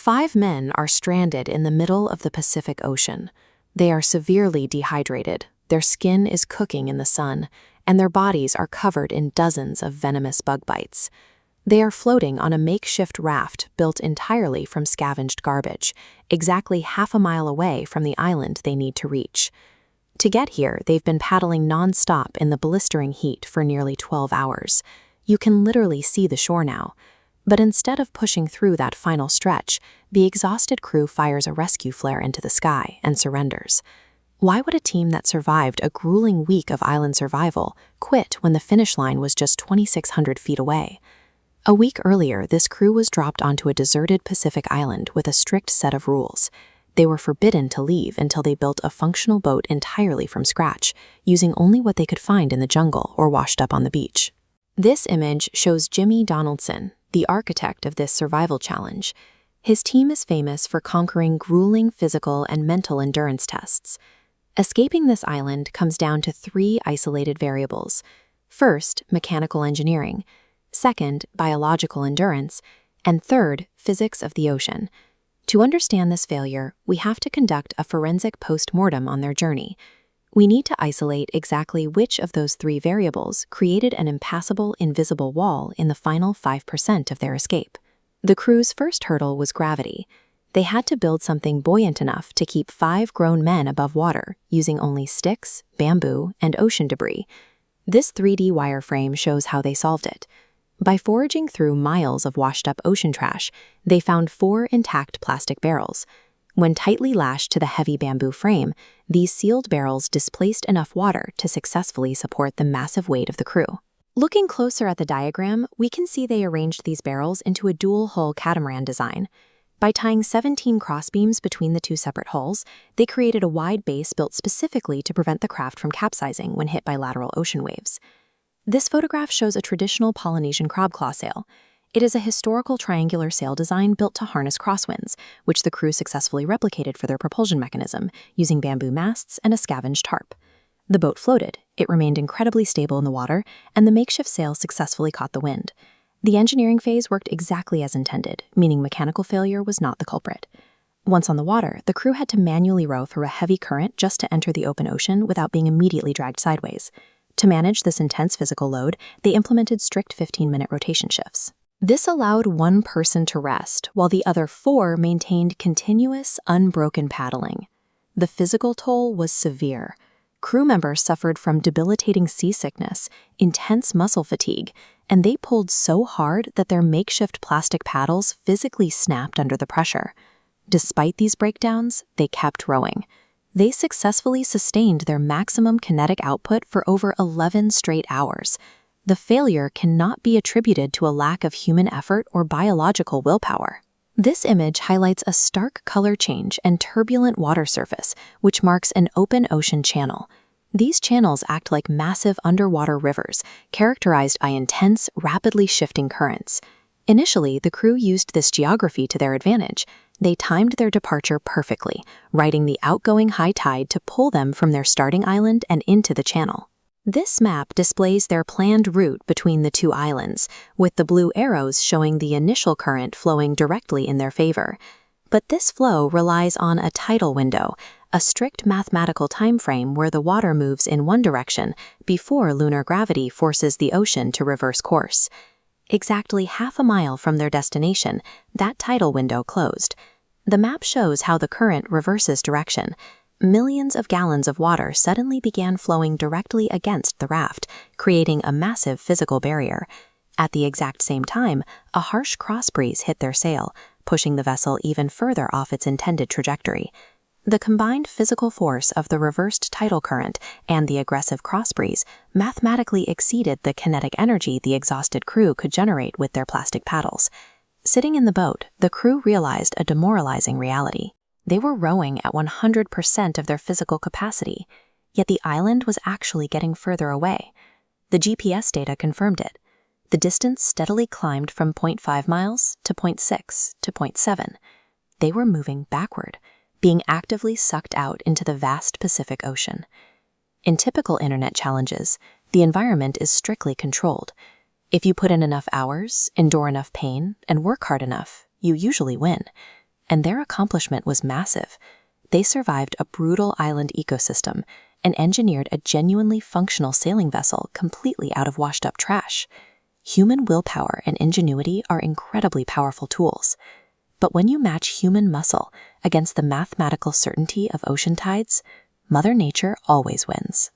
Five men are stranded in the middle of the Pacific Ocean. They are severely dehydrated, their skin is cooking in the sun, and their bodies are covered in dozens of venomous bug bites. They are floating on a makeshift raft built entirely from scavenged garbage, exactly half a mile away from the island they need to reach. To get here, they've been paddling non-stop in the blistering heat for nearly 12 hours. You can literally see the shore now. But instead of pushing through that final stretch, the exhausted crew fires a rescue flare into the sky and surrenders. Why would a team that survived a grueling week of island survival quit when the finish line was just 2,600 feet away? A week earlier, this crew was dropped onto a deserted Pacific island with a strict set of rules. They were forbidden to leave until they built a functional boat entirely from scratch, using only what they could find in the jungle or washed up on the beach. This image shows Jimmy Donaldson, the architect of this survival challenge. His team is famous for conquering grueling physical and mental endurance tests. Escaping this island comes down to 3 isolated variables. First, mechanical engineering. Second, biological endurance. And third, physics of the ocean. To understand this failure, we have to conduct a forensic post-mortem on their journey. We need to isolate exactly which of those 3 variables created an impassable, invisible wall in the final 5% of their escape. The crew's first hurdle was gravity. They had to build something buoyant enough to keep 5 grown men above water, using only sticks, bamboo, and ocean debris. This 3D wireframe shows how they solved it. By foraging through miles of washed-up ocean trash, they found 4 intact plastic barrels. When tightly lashed to the heavy bamboo frame, these sealed barrels displaced enough water to successfully support the massive weight of the crew. Looking closer at the diagram, we can see they arranged these barrels into a dual-hull catamaran design. By tying 17 crossbeams between the 2 separate hulls, they created a wide base built specifically to prevent the craft from capsizing when hit by lateral ocean waves. This photograph shows a traditional Polynesian crab claw sail. It is a historical triangular sail design built to harness crosswinds, which the crew successfully replicated for their propulsion mechanism, using bamboo masts and a scavenged tarp. The boat floated, it remained incredibly stable in the water, and the makeshift sail successfully caught the wind. The engineering phase worked exactly as intended, meaning mechanical failure was not the culprit. Once on the water, the crew had to manually row through a heavy current just to enter the open ocean without being immediately dragged sideways. To manage this intense physical load, they implemented strict 15-minute rotation shifts. This allowed one person to rest, while the other 4 maintained continuous, unbroken paddling. The physical toll was severe. Crew members suffered from debilitating seasickness, intense muscle fatigue, and they pulled so hard that their makeshift plastic paddles physically snapped under the pressure. Despite these breakdowns, they kept rowing. They successfully sustained their maximum kinetic output for over 11 straight hours. The failure cannot be attributed to a lack of human effort or biological willpower. This image highlights a stark color change and turbulent water surface, which marks an open ocean channel. These channels act like massive underwater rivers, characterized by intense, rapidly shifting currents. Initially, the crew used this geography to their advantage. They timed their departure perfectly, riding the outgoing high tide to pull them from their starting island and into the channel. This map displays their planned route between the 2 islands, with the blue arrows showing the initial current flowing directly in their favor. But this flow relies on a tidal window, a strict mathematical time frame where the water moves in one direction before lunar gravity forces the ocean to reverse course. Exactly half a mile from their destination, that tidal window closed. The map shows how the current reverses direction. Millions of gallons of water suddenly began flowing directly against the raft, creating a massive physical barrier. At the exact same time, a harsh cross breeze hit their sail, pushing the vessel even further off its intended trajectory. The combined physical force of the reversed tidal current and the aggressive cross breeze mathematically exceeded the kinetic energy the exhausted crew could generate with their plastic paddles. Sitting in the boat, the crew realized a demoralizing reality. They were rowing at 100% of their physical capacity, yet the island was actually getting further away. The GPS data confirmed it. The distance steadily climbed from 0.5 miles to 0.6 to 0.7. They were moving backward, being actively sucked out into the vast Pacific Ocean. In typical internet challenges, the environment is strictly controlled. If you put in enough hours, endure enough pain, and work hard enough, you usually win. And their accomplishment was massive. They survived a brutal island ecosystem and engineered a genuinely functional sailing vessel completely out of washed-up trash. Human willpower and ingenuity are incredibly powerful tools. But when you match human muscle against the mathematical certainty of ocean tides, Mother Nature always wins.